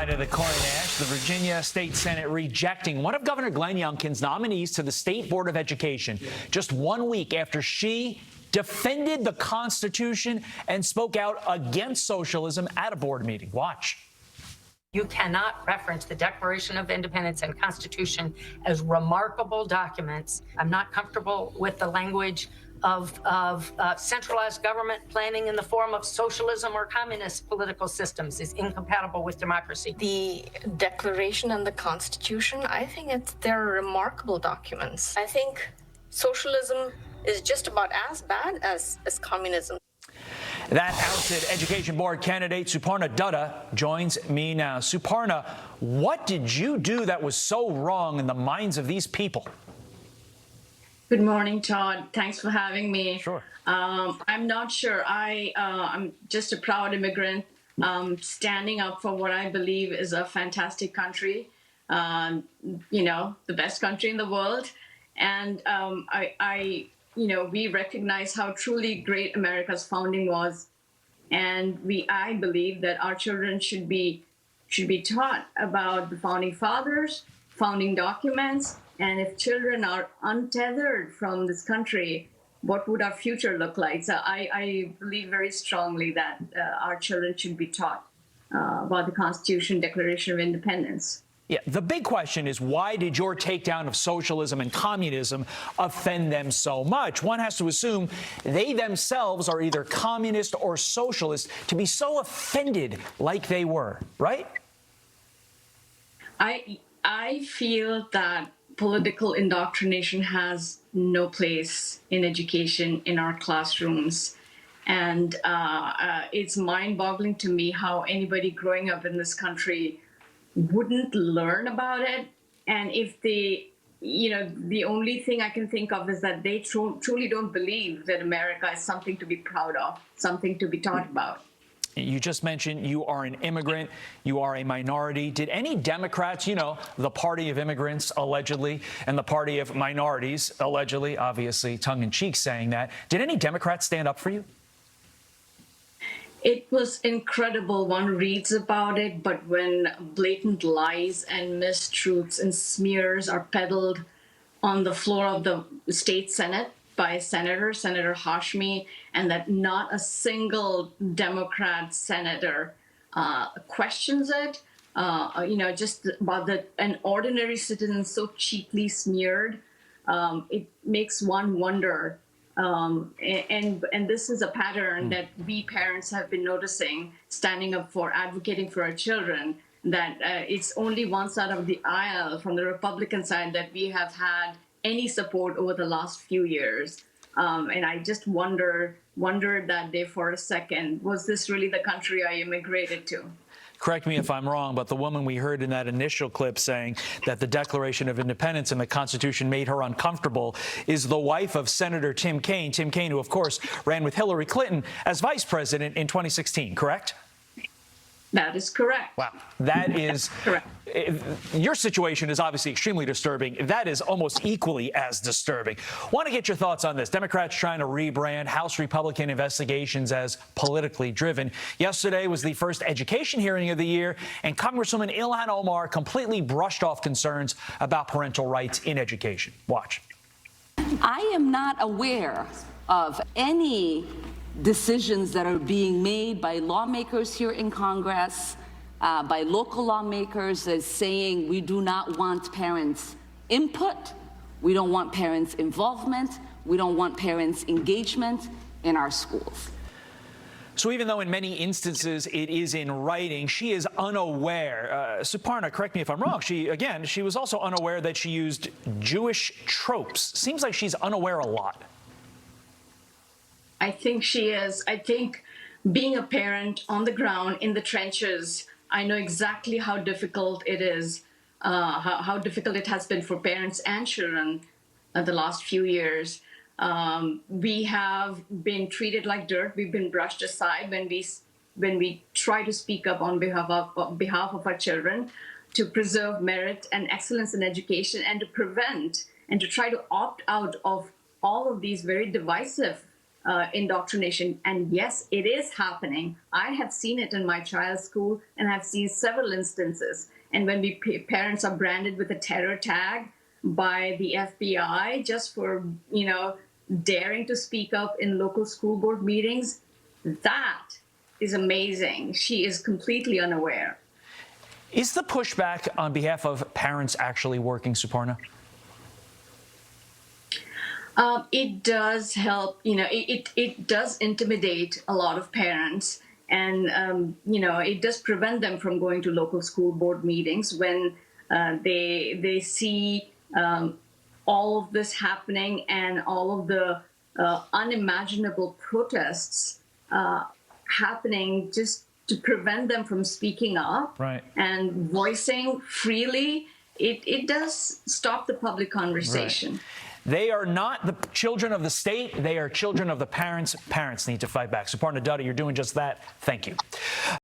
side of the coin, Ash, the Virginia State Senate rejecting one of Governor Glenn Youngkin's nominees to the State Board of Education just 1 week after she defended the Constitution and spoke out against socialism at a board meeting. Watch. You cannot reference the Declaration of Independence and Constitution as remarkable documents. I'm not comfortable with the language of centralized government planning in the form of socialism or communist political systems is incompatible with democracy. The Declaration and the Constitution, I think they're remarkable documents. I think socialism is just about as bad as communism. That ousted Education Board candidate Suparna Dutta joins me now. Suparna, what did you do that was so wrong in the minds of these people? Good morning, Todd. Thanks for having me. Sure. I'm not sure. I'm just a proud immigrant standing up for what I believe is a fantastic country, the best country in the world. And we recognize how truly great America's founding was. And I believe that our children should be taught about the founding fathers, founding documents. And if children are untethered from this country, what would our future look like? So I believe very strongly that our children should be taught about the Constitution, Declaration of Independence. Yeah, the big question is, why did your takedown of socialism and communism offend them so much? One has to assume they themselves are either communist or socialist to be so offended like they were, right? I feel that political indoctrination has no place in education in our classrooms. And it's mind-boggling to me how anybody growing up in this country wouldn't learn about it. And if the only thing I can think of is that they truly don't believe that America is something to be proud of, something to be taught about. You just mentioned you are an immigrant, you are a minority. Did any Democrats, the party of immigrants, allegedly, and the party of minorities, allegedly, obviously tongue-in-cheek saying that, did any Democrats stand up for you? It was incredible. One reads about it, but when blatant lies and mistruths and smears are peddled on the floor of the state Senate by Senator Hashmi, and that not a single Democrat senator questions it, just about an ordinary citizen so cheaply smeared, it makes one wonder. And this is a pattern that we parents have been noticing, standing up for, advocating for our children, that it's only one side of the aisle from the Republican side that we have had any support over the last few years. And I just wondered that day for a second, was this really the country I immigrated to? Correct me if I'm wrong, but the woman we heard in that initial clip saying that the Declaration of Independence and the Constitution made her uncomfortable is the wife of Senator Tim Kaine. Tim Kaine, who, of course, ran with Hillary Clinton as vice president in 2016, correct? That is correct. Wow. That is correct. Your situation is obviously extremely disturbing. That is almost equally as disturbing. Want to get your thoughts on this. Democrats trying to rebrand House Republican investigations as politically driven. Yesterday was the first education hearing of the year, and Congresswoman Ilhan Omar completely brushed off concerns about parental rights in education. Watch. I am not aware of any decisions that are being made by lawmakers here in Congress, by local lawmakers, as saying we do not want parents' input, we don't want parents' involvement, we don't want parents' engagement in our schools. So even though in many instances it is in writing, she is unaware. Suparna, correct me if I'm wrong, she was also unaware that she used Jewish tropes. Seems like she's unaware a lot. I think she is. I think being a parent on the ground, in the trenches, I know exactly how difficult it is, how difficult it has been for parents and children the last few years. We have been treated like dirt. We've been brushed aside when we try to speak up on behalf of our children to preserve merit and excellence in education, and to prevent and to try to opt out of all of these very divisive indoctrination. And yes, it is happening. I have seen it in my child's school, and I've seen several instances. And when parents are branded with a terror tag by the FBI just for, daring to speak up in local school board meetings, that is amazing. She is completely unaware. Is the pushback on behalf of parents actually working, Suparna? It does help, it does intimidate a lot of parents, and, it does prevent them from going to local school board meetings when they see all of this happening and all of the unimaginable protests happening just to prevent them from speaking up and voicing freely. It does stop the public conversation. Right. They are not the children of the state. They are children of the parents. Parents need to fight back. Suparna Dutta, you're doing just that. Thank you.